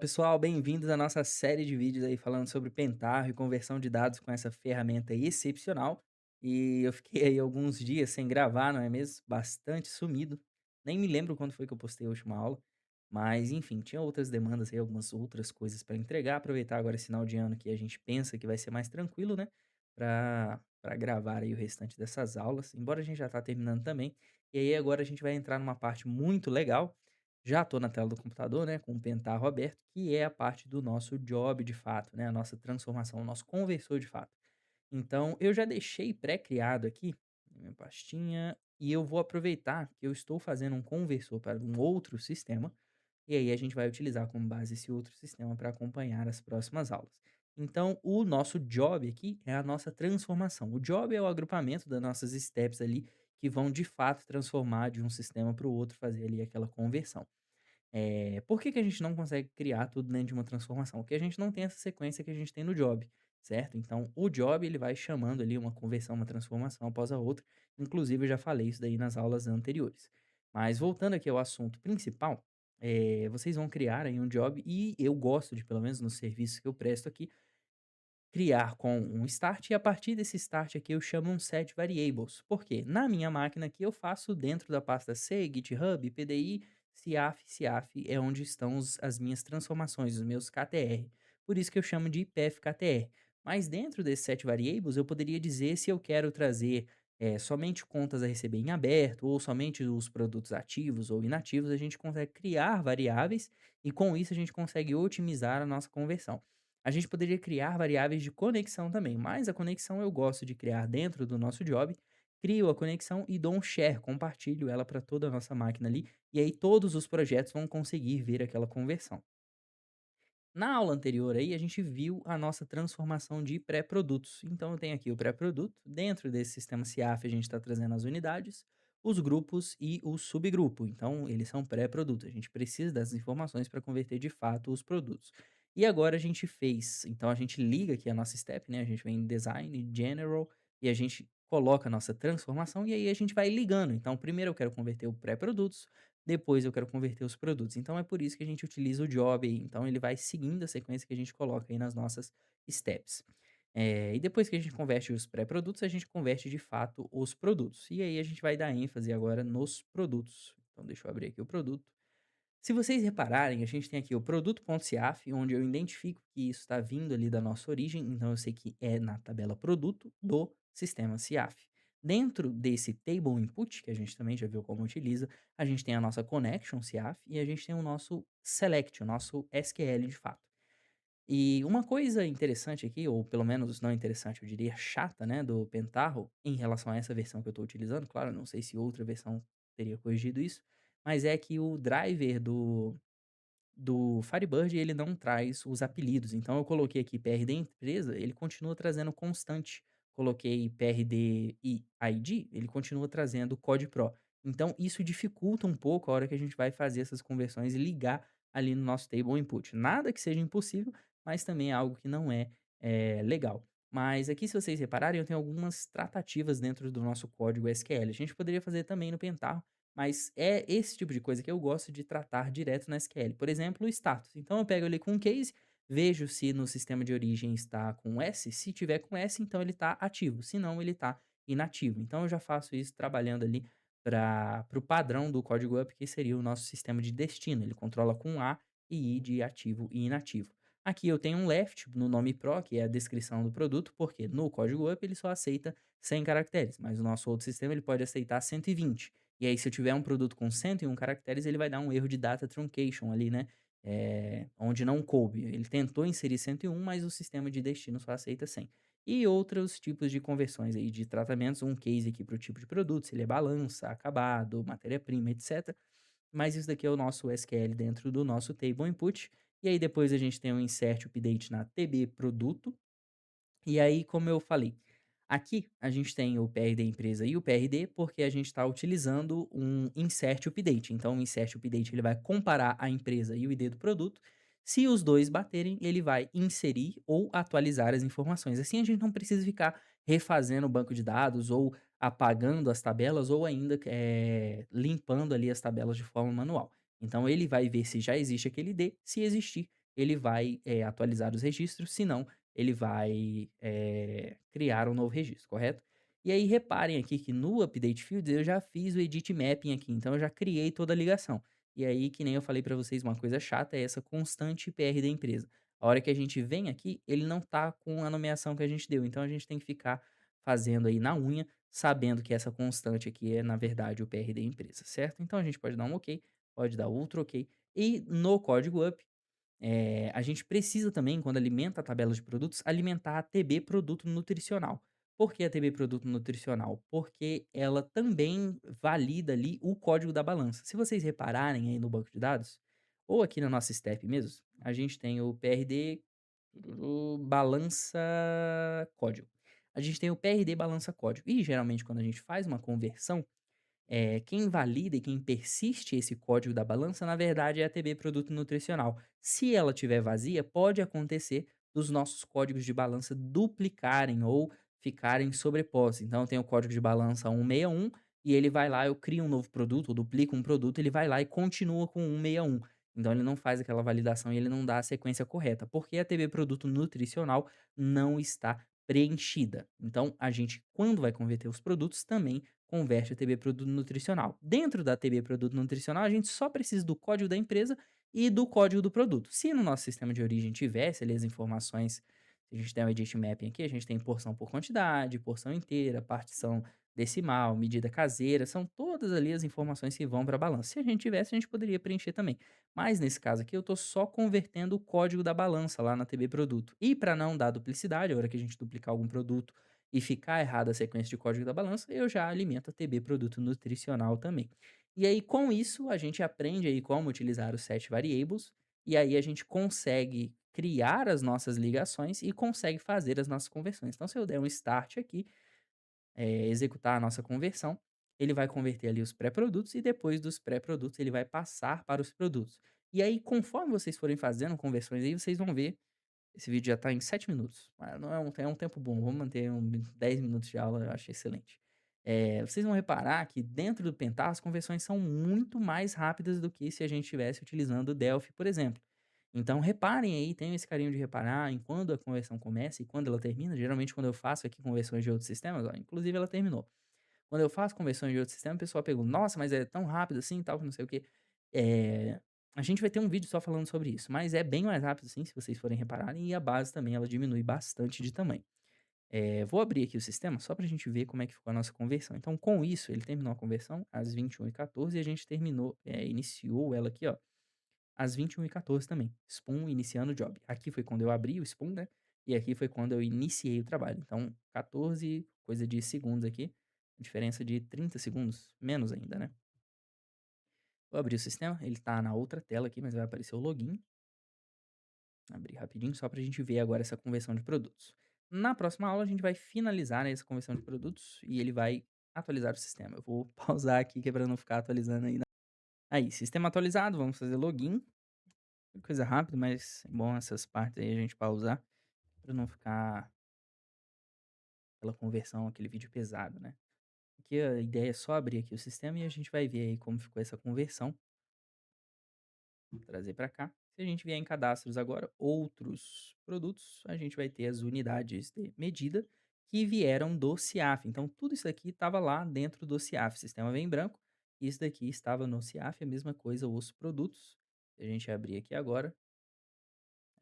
Pessoal, bem-vindos à nossa série de vídeos aí falando sobre Pentaho e conversão de dados com essa ferramenta excepcional. E eu fiquei aí alguns dias sem gravar, não é mesmo? Bastante sumido. Nem me lembro quando foi que eu postei a última aula, mas enfim, tinha outras demandas aí, algumas outras coisas para entregar. Aproveitar agora esse final de ano que a gente pensa que vai ser mais tranquilo, né? Para gravar aí o restante dessas aulas, embora a gente já tá terminando também. E aí agora a gente vai entrar numa parte muito legal. Já estou na tela do computador, né, com o Pentaho aberto, que é a parte do nosso job de fato, né, a nossa transformação, o nosso conversor de fato. Então, eu já deixei pré-criado aqui, na minha pastinha, e eu vou aproveitar que eu estou fazendo um conversor para um outro sistema, e aí a gente vai utilizar como base esse outro sistema para acompanhar as próximas aulas. Então, o nosso job aqui é a nossa transformação. O job é o agrupamento das nossas steps ali que vão de fato transformar de um sistema para o outro, fazer ali aquela conversão. Por que que a gente não consegue criar tudo dentro de uma transformação? Porque a gente não tem essa sequência que a gente tem no job, certo? Então, o job ele vai chamando ali uma conversão, uma transformação após a outra. Inclusive, eu já falei isso daí nas aulas anteriores. Mas voltando aqui ao assunto principal, vocês vão criar aí um job e eu gosto de, pelo menos nos serviços que eu presto aqui, criar com um start e a partir desse start aqui eu chamo um set variables. Por quê? Na minha máquina aqui eu faço dentro da pasta C, GitHub, PDI, CIAF é onde estão as minhas transformações, os meus KTR. Por isso que eu chamo de IPF KTR. Mas dentro desse set variables eu poderia dizer se eu quero trazer somente contas a receber em aberto ou somente os produtos ativos ou inativos, a gente consegue criar variáveis e com isso a gente consegue otimizar a nossa conversão. A gente poderia criar variáveis de conexão também, mas a conexão eu gosto de criar dentro do nosso job. Crio a conexão e dou um share, compartilho ela para toda a nossa máquina ali, e aí todos os projetos vão conseguir ver aquela conversão. Na aula anterior aí, a gente viu a nossa transformação de pré-produtos. Então, eu tenho aqui o pré-produto. Dentro desse sistema CIAF, a gente está trazendo as unidades, os grupos e o subgrupo. Então, eles são pré-produtos. A gente precisa dessas informações para converter de fato os produtos. E agora a gente fez. Então, a gente liga aqui a nossa step, né? A gente vem em Design, General, e a gente coloca a nossa transformação e aí a gente vai ligando. Então, primeiro eu quero converter o pré-produtos, depois eu quero converter os produtos. Então é por isso que a gente utiliza o job aí. Então ele vai seguindo a sequência que a gente coloca aí nas nossas steps. E depois que a gente converte os pré-produtos, a gente converte de fato os produtos. E aí a gente vai dar ênfase agora nos produtos. Então deixa eu abrir aqui o produto. Se vocês repararem, a gente tem aqui o produto.ciaf, onde eu identifico que isso está vindo ali da nossa origem, então eu sei que é na tabela produto do sistema CIAF. Dentro desse table input, que a gente também já viu como utiliza, a gente tem a nossa connection CIAF e a gente tem o nosso select, o nosso SQL de fato. E uma coisa interessante aqui, ou pelo menos não interessante, eu diria chata, né, do Pentaho, em relação a essa versão que eu estou utilizando, claro, não sei se outra versão teria corrigido isso, mas é que o driver do Firebird, ele não traz os apelidos. Então eu coloquei aqui PRD empresa, ele continua trazendo constante. Coloquei PRD e ID, ele continua trazendo code pro. Então isso dificulta um pouco a hora que a gente vai fazer essas conversões e ligar ali no nosso table input. Nada que seja impossível, mas também é algo que não é, legal. Mas aqui, se vocês repararem, eu tenho algumas tratativas dentro do nosso código SQL. A gente poderia fazer também no Pentaho, mas é esse tipo de coisa que eu gosto de tratar direto na SQL. Por exemplo, o status. Então eu pego ele com um case, vejo se no sistema de origem está com S. Se tiver com S, então ele está ativo. Se não, ele está inativo. Então eu já faço isso trabalhando ali para o padrão do código up, que seria o nosso sistema de destino. Ele controla com A e I de ativo e inativo. Aqui eu tenho um left no nome pro, que é a descrição do produto, porque no código up ele só aceita 100 caracteres, mas o nosso outro sistema ele pode aceitar 120. E aí, se eu tiver um produto com 101 caracteres, ele vai dar um erro de data truncation ali, né? Onde não coube. Ele tentou inserir 101, mas o sistema de destino só aceita 100. E outros tipos de conversões aí, de tratamentos, um case aqui para o tipo de produto, se ele é balança, acabado, matéria-prima, etc. Mas isso daqui é o nosso SQL dentro do nosso table input. E aí depois a gente tem um insert update na TB produto. E aí, como eu falei, aqui a gente tem o PRD empresa e o PRD, porque a gente está utilizando um insert update. Então, o insert update ele vai comparar a empresa e o ID do produto. Se os dois baterem, ele vai inserir ou atualizar as informações. Assim, a gente não precisa ficar refazendo o banco de dados ou apagando as tabelas ou ainda limpando ali as tabelas de forma manual. Então, ele vai ver se já existe aquele ID. Se existir, ele vai, atualizar os registros, se não, ele vai, criar um novo registro, correto? E aí reparem aqui que no update fields eu já fiz o edit mapping aqui, então eu já criei toda a ligação. E aí, que nem eu falei para vocês, uma coisa chata é essa constante PR da empresa. A hora que a gente vem aqui, ele não tá com a nomeação que a gente deu, então a gente tem que ficar fazendo aí na unha, sabendo que essa constante aqui é, na verdade, o PR da empresa, certo? Então a gente pode dar um ok, pode dar outro ok. E no código up, a gente precisa também, quando alimenta a tabela de produtos, alimentar a TB produto nutricional. Por que a TB produto nutricional? Porque ela também valida ali o código da balança. Se vocês repararem aí no banco de dados, ou aqui na nossa step mesmo, a gente tem o PRD balança código. A gente tem o PRD balança código. E geralmente quando a gente faz uma conversão, quem valida e quem persiste esse código da balança, na verdade, é a TB produto nutricional. Se ela estiver vazia, pode acontecer dos nossos códigos de balança duplicarem ou ficarem sobrepostos. Então, tem o código de balança 161 e ele vai lá, eu crio um novo produto, ou duplico um produto, ele vai lá e continua com 161. Então, ele não faz aquela validação e ele não dá a sequência correta, porque a TB produto nutricional não está preenchida. Então, a gente, quando vai converter os produtos, também converte a TB produto nutricional. Dentro da TB produto nutricional, a gente só precisa do código da empresa e do código do produto. Se no nosso sistema de origem tivesse ali as informações, se a gente tem um edit mapping aqui, a gente tem porção por quantidade, porção inteira, partição decimal, medida caseira, são todas ali as informações que vão para a balança. Se a gente tivesse, a gente poderia preencher também. Mas nesse caso aqui, eu estou só convertendo o código da balança lá na TB produto. E para não dar duplicidade, a hora que a gente duplicar algum produto e ficar errada a sequência de código da balança, eu já alimento a TB produto nutricional também. E aí, com isso, a gente aprende aí como utilizar os set variables, e aí a gente consegue criar as nossas ligações e consegue fazer as nossas conversões. Então, se eu der um start aqui, executar a nossa conversão, ele vai converter ali os pré-produtos e depois dos pré-produtos ele vai passar para os produtos. E aí, conforme vocês forem fazendo conversões aí, vocês vão ver esse vídeo já tá em 7 minutos, mas não é um tempo bom, vamos manter 10 minutos de aula, eu acho excelente. Vocês vão reparar que dentro do Pentar as conversões são muito mais rápidas do que se a gente estivesse utilizando o Delphi, por exemplo. Então reparem aí, tenham esse carinho de reparar em quando a conversão começa e quando ela termina. Geralmente quando eu faço aqui conversões de outros sistemas, ó, inclusive ela terminou. Quando eu faço conversões de outro sistema, o pessoal pergunta: "Nossa, mas é tão rápido assim e tal, que não sei o quê". Eh, a gente vai ter um vídeo só falando sobre isso, mas é bem mais rápido assim, se vocês forem repararem, e a base também ela diminui bastante de tamanho. Vou abrir aqui o sistema só pra gente ver como é que ficou a nossa conversão. Então, com isso, ele terminou a conversão às 21h14 e a gente iniciou ela aqui, ó, às 21h14 também. Spoon iniciando o job. Aqui foi quando eu abri o Spoon, né? E aqui foi quando eu iniciei o trabalho. Então, 14, coisa de segundos aqui. Diferença de 30 segundos, menos ainda, né? Vou abrir o sistema, ele tá na outra tela aqui, mas vai aparecer o login. Abrir rapidinho, só pra gente ver agora essa conversão de produtos. Na próxima aula, a gente vai finalizar, né, essa conversão de produtos e ele vai atualizar o sistema. Eu vou pausar aqui, que é pra não ficar atualizando aí. Aí, sistema atualizado, vamos fazer login. Coisa rápida, mas é bom essas partes aí a gente pausar, pra não ficar aquela conversão, aquele vídeo pesado, né. Aqui a ideia é só abrir aqui o sistema e a gente vai ver aí como ficou essa conversão. Vou trazer para cá. Se a gente vier em cadastros agora, outros produtos, a gente vai ter as unidades de medida que vieram do CIAF. Então, tudo isso aqui estava lá dentro do CIAF. Sistema vem em branco. Isso daqui estava no CIAF, a mesma coisa, os produtos. Se a gente abrir aqui agora,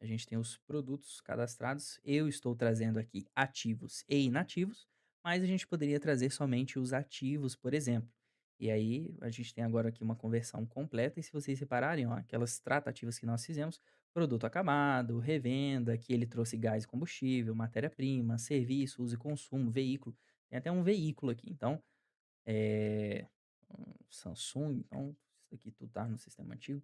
a gente tem os produtos cadastrados. Eu estou trazendo aqui ativos e inativos, mas a gente poderia trazer somente os ativos, por exemplo. E aí, a gente tem agora aqui uma conversão completa. E se vocês repararem, ó, aquelas tratativas que nós fizemos, produto acabado, revenda, que ele trouxe gás e combustível, matéria-prima, serviço, uso e consumo, veículo. Tem até um veículo aqui. Então, é, Samsung, então isso aqui tudo tá no sistema antigo.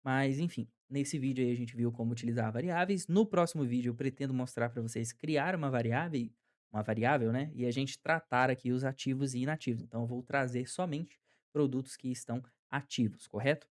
Mas enfim, nesse vídeo aí a gente viu como utilizar variáveis. No próximo vídeo eu pretendo mostrar para vocês criar uma variável, né? E a gente tratar aqui os ativos e inativos. Então eu vou trazer somente produtos que estão ativos, correto?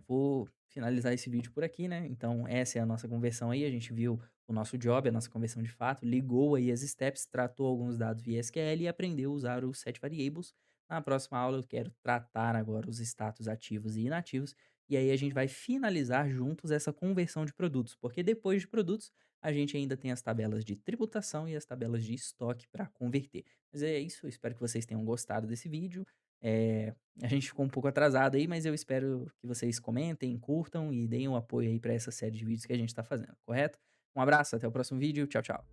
Vou finalizar esse vídeo por aqui, né? Então essa é a nossa conversão aí. A gente viu o nosso job, a nossa conversão de fato, ligou aí as steps, tratou alguns dados via SQL e aprendeu a usar os set variables. Na próxima aula eu quero tratar agora os status ativos e inativos e aí a gente vai finalizar juntos essa conversão de produtos, porque depois de produtos, a gente ainda tem as tabelas de tributação e as tabelas de estoque para converter. Mas é isso, eu espero que vocês tenham gostado desse vídeo. Eh, a gente ficou um pouco atrasado aí, mas eu espero que vocês comentem, curtam e deem um apoio aí para essa série de vídeos que a gente está fazendo, correto? Um abraço, até o próximo vídeo. Tchau, tchau.